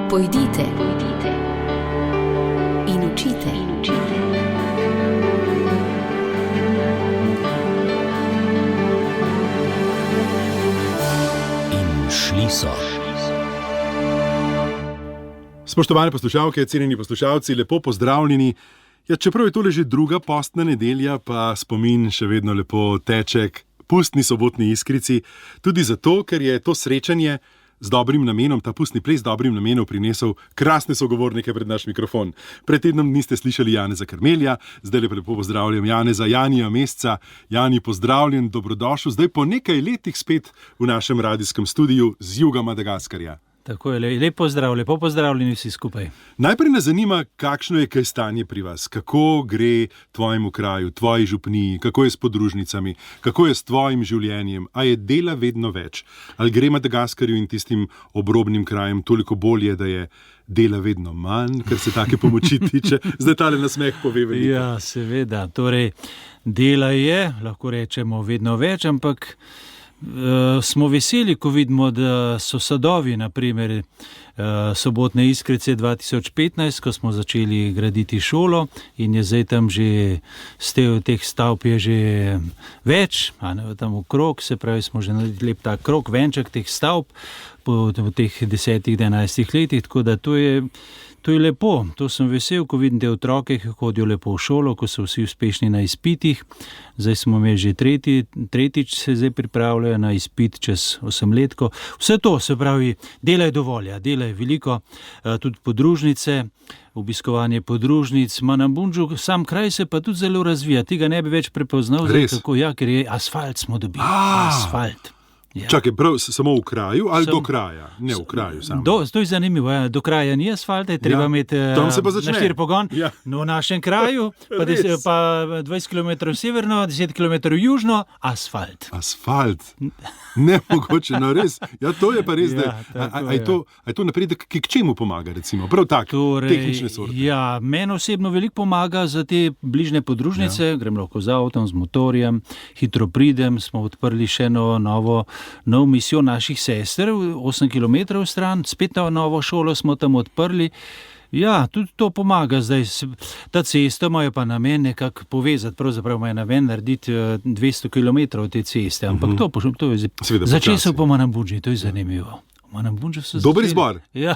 Pojdite in učite. In šli so. Spoštovane poslušalke, cenjeni poslušalci, lepo pozdravljeni. Ja, čeprav je tole že druga postna nedelja, pa spomin še vedno lepo teče k pustni sobotni iskrici. Tudi zato, ker je to srečanje z dobrim namenom, ta pustni ples z dobrim namenom prinesel krasne sogovornike pred naš mikrofon. Pred tednom niste slišali Janeza Krmelja, zdaj lepo pozdravljam Janeza Janija Mesca. Jani, pozdravljen, dobrodošel, zdaj po nekaj letih spet v našem radijskem studiu z juga Madagaskarja. Tako je, lepo pozdravljeni vsi skupaj. Najprej nas zanima, kakšno je kaj stanje pri vas, kako gre tvojemu kraju, tvoji župniji, kako je s podružnicami, kako je s tvojim življenjem, a je dela vedno več, ali gre Madagaskarju in tistim obrobnim krajem toliko bolje, da je dela vedno manj, ker se take pomoči tiče. Zdaj tale nasmeh pove veliko. Ja, seveda, torej dela je, lahko rečemo, vedno več, ampak smo veseli, ko vidimo, da so sadovi, naprimer sobotne iskrice 2015, ko smo začeli graditi šolo in je zdaj tam že teh stavb je že več, tam okrog, se pravi, smo že naredili lep ta krog, venček teh stavb po teh 10-11 letih, tako da to je lepo, to sem vesel, ko vidim te otroke, ki hodijo lepo v šolo, ko so vsi uspešni na izpitih. Zdaj smo imeli že tretjič se zdaj pripravljajo na izpit čez 8 letko. Vse to, se pravi, dela je dovolj, dela je veliko, tudi podružnice, obiskovanje podružnic, Manambundžu, sam kraj se pa tudi zelo razvija, tega ne bi več prepoznal, ker je asfalt smo dobili, asfalt. Ja. Čakaj, prav samo v kraju ali do kraja? Ne v kraju samo. To je zanimivo, do kraja ni asfalta, je treba imeti na 4 pogon. Ja. No, v našem kraju pa 20 km severno, 10 km južno, asfalt. Asfalt? Nemogoče, no res. Ja, to je pa res, a je to napredek, ki k čemu pomaga, recimo? Prav tak, tehnične sorte. Ja, meni osebno veliko pomaga za te bližnje podružnice, grem lahko z avtom, z motorjem, hitro pridem, smo odprli še nov misijo naših sester, 8 km stran, spet novo šolo smo tam odprli. Ja, tudi to pomaga zdaj. Ta cesta ima pa namen nekako povezati, pravzaprav ima namen narediti 200 km te ceste, ampak to je začel se po Manambundži, to je zanimivo. Dober izbor. Ja.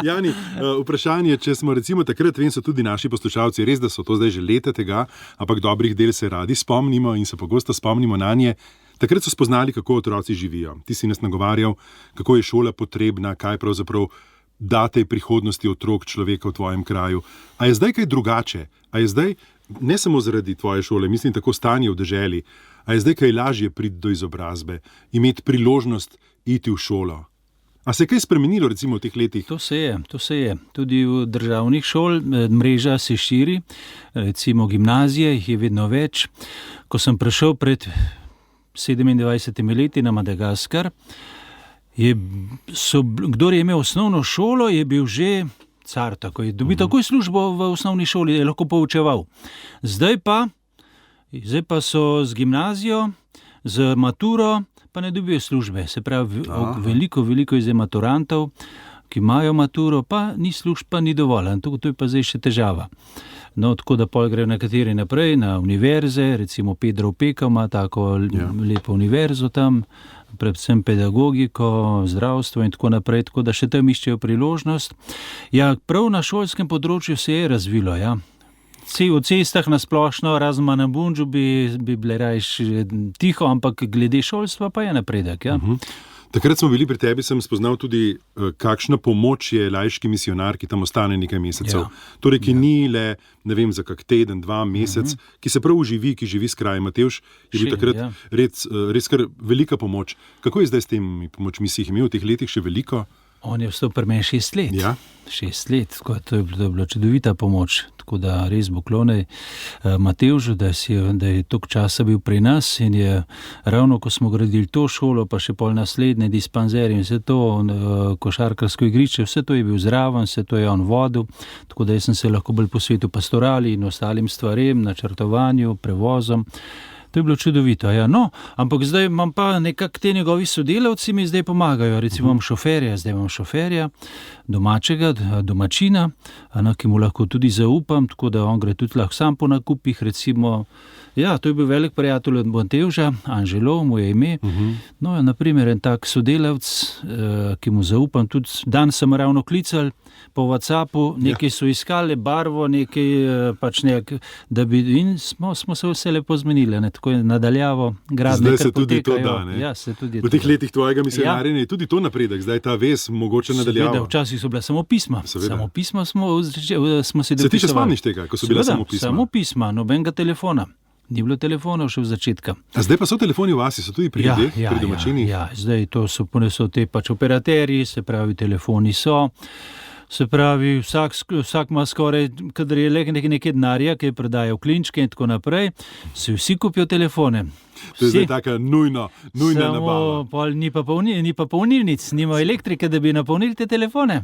Jani, vprašanje, če smo recimo takrat, vem, so tudi naši poslušalci, res, da so to zdaj že leta tega, ampak dobrih del se radi spomnimo in se pogosto spomnimo na nje. Takrat so spoznali, kako otroci živijo. Ti si nas nagovarjal, kako je šola potrebna, kaj pravzaprav da tej prihodnosti otrok človeka v tvojem kraju. A je zdaj kaj drugače? A je zdaj, ne samo zaradi tvoje šole, mislim tako stanje v deželi, a je zdaj kaj lažje priti do izobrazbe, imeti priložnost iti v šolo? A se je kaj spremenilo recimo v teh letih? To se je. Tudi v državnih šol mreža se širi, recimo gimnazije, jih je vedno več. Ko sem prišel pred 27 leti na Madagaskar, kdor je imel osnovno šolo, je bil že car, tako je dobil takoj službo v osnovni šoli, je lahko poučeval. Zdaj pa so z gimnazijo, z maturo, pa ne dobijo službe. Se pravi, veliko je zdaj maturantov, ki imajo maturo, pa ni služb, pa ni dovolj. To je pa zdaj še težava. No, tako da pol grejo nekateri naprej na univerze, recimo Pedro Opeka ima tako lepo univerzo tam, predvsem pedagogiko, zdravstvo in tako naprej, tako da še tam iščejo priložnost. Ja, prav na šolskem področju se je razvilo, ja. V cestah na splošno, razen Manambundžu bi bile rajš tiho, ampak glede šolstva pa je napredek, ja. Takrat smo bili pri tebi, sem spoznal tudi, kakšna pomoč je laiški misijonar, ki tam ostane nekaj mesecev. Torej, ki ni le, ne vem, za kak teden, 2 mesec, ki se prav uživi, ki živi s krajem. Matevž je bil takrat res kar velika pomoč. Kako je zdaj s temi pomočmi, si jih imel v teh letih še veliko? On je vstal pri meni 6 let. Ja? 6 let, to je bila čudovita pomoč. Tako da res poklone Matevžu, da je toliko časa bil pri nas in je ravno, ko smo gradili to šolo, pa še pol naslednje dispanzerje in vse to, košarkarsko igrišče, vse to je bil zraven, vse to je on vodil, tako da jaz sem se lahko bolj posvetil pastorali in ostalim stvarem, načrtovanju, prevozom. To je bilo čudovito. Ja. No, ampak zdaj imam pa nekako te njegovi sodelavci mi zdaj pomagajo. Recimo imam šoferja, zdaj imam šoferja, domačina, ki mu lahko tudi zaupam, tako da on gre tudi lahko sam po nakupih, recimo. Ja, to je bil velik prijatelj od Montevža, Anželo, mu je ime. No, naprimer, en tak sodelavc, ki mu zaupam, tudi dan sem ravno klical po WhatsAppu, nekaj so iskali, barvo, nekaj pač da bi, in smo se vse lepo zmenili, tako je nadaljavo gradnje. Zdaj se tudi to da, ne? Ja, se tudi v teh letih tvojega misionarjenja je tudi to napredek, zdaj ta vez mogoče nadaljava. Seveda, včasih so bila samo pisma. Samo pisma smo si dopisovali. Se ti še spomniš tega, ko so bila samo pisma? Samo pisma, nobenega telefona. Ni bilo telefonov še v začetka. A zdaj pa so telefoni v vasi, so tudi pri ljudeh, pri domačinih? Ja, zdaj to so te pač operaterji, se pravi, telefoni so. Se pravi, vsak ima skoraj, kadar je le nekaj denarja, ki je prodajal klinčke in tako naprej, se vsi kupijo telefone. To je zdaj taka nujna nabava. Pol ni pa polnilnic, nima elektrike, da bi napolnili te telefone.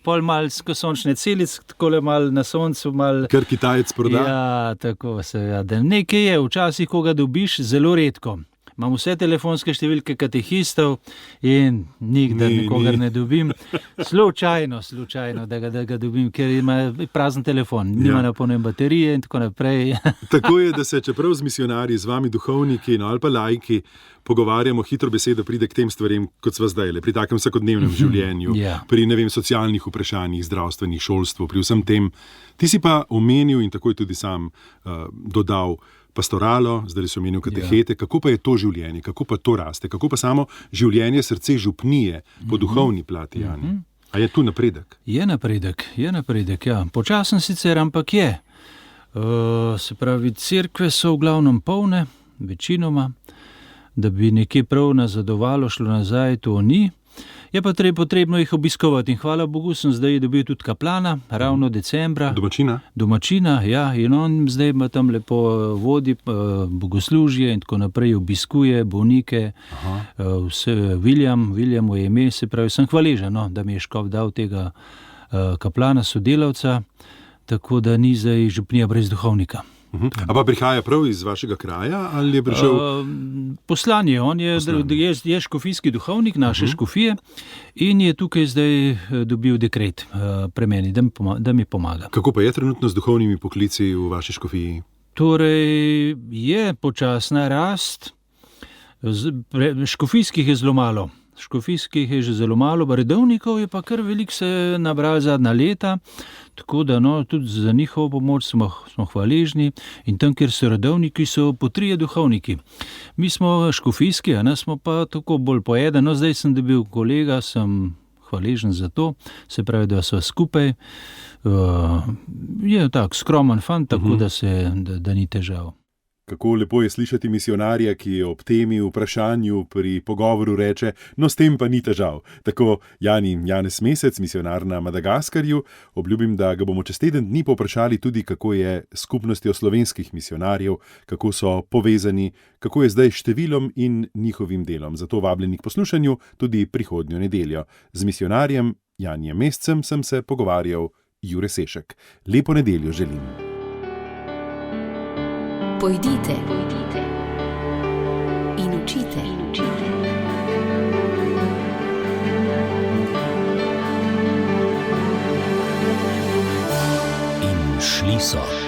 Pol malo sončne celic, takole malo na soncu. Ker Kitajec proda? Ja, tako seveda. Nekaj je, včasih, ko ga dobiš, zelo redko. Imam vse telefonske številke katehistov in nikdar nikogar ne dobim. Slučajno, da ga dobim, ker ima prazen telefon, nima napolnjene baterije in tako naprej. Tako je, da se čeprav z misionarji, z vami duhovniki ali pa laiki pogovarjamo, hitro besedo pride k tem stvarem, kot sva zdajle, pri takem vsakodnevnem življenju, pri socialnih vprašanjih, zdravstvenih, šolstvu, pri vsem tem. Ti si pa omenil in tako je tudi sam dodal pastoralo, zdaj si omenil katehete, kako pa je to življenje, kako pa to raste, kako pa samo življenje srce župnije po duhovni plati, Jani. A je tu napredek? Je napredek, ja. Počasen sicer, ampak je. Se pravi, cerkve so v glavnem polne, večinoma, da bi nekje prav nazadovalo, šlo nazaj, to ni. Je pa potrebno jih obiskovati in hvala Bogu sem zdaj dobil tudi kaplana, ravno decembra. Domačina, ja, in on zdaj ima tam lepo vodi, bogoslužje in tako naprej, obiskuje bolnike, Williamu je ime, se pravi, sem hvaležen, da mi je škof dal tega kaplana, sodelavca, tako da ni zdaj župnija brez duhovnika. A pa prihaja prav iz vašega kraja ali je prišel? Poslanje, on je škofijski duhovnik naše škofije in je tukaj zdaj dobil dekret pre meni, da mi pomaga. Kako pa je trenutno z duhovnimi poklici v vaši škofiji? Torej je počasna rast, škofijskih je zelo malo. Škofijskih je že zelo malo, redovnikov je pa kar veliko se nabrali zadnja leta, tako da tudi za njihovo pomoč smo hvaležni in tam, kjer so redovniki, so po 3 duhovniki. Mi smo škofijski, smo pa tako bolj po eden, zdaj sem dobil kolega, sem hvaležen za to, se pravi, da so skupaj, je tak skromen fant, tako da ni težav. Kako lepo je slišati misionarja, ki ob temi vprašanju pri pogovoru reče, no s tem pa ni težav. Tako Janez Mesec, misionar na Madagaskarju, obljubim, da ga bomo čez teden dni povprašali tudi, kako je skupnostjo slovenskih misionarjev, kako so povezani, kako je zdaj številom in njihovim delom. Zato vabljeni k poslušanju tudi prihodnjo nedeljo. Z misionarjem Janijem Mescem sem se pogovarjal Jure Sešek. Lepo nedeljo želim. Pojdite in učite. In šli so.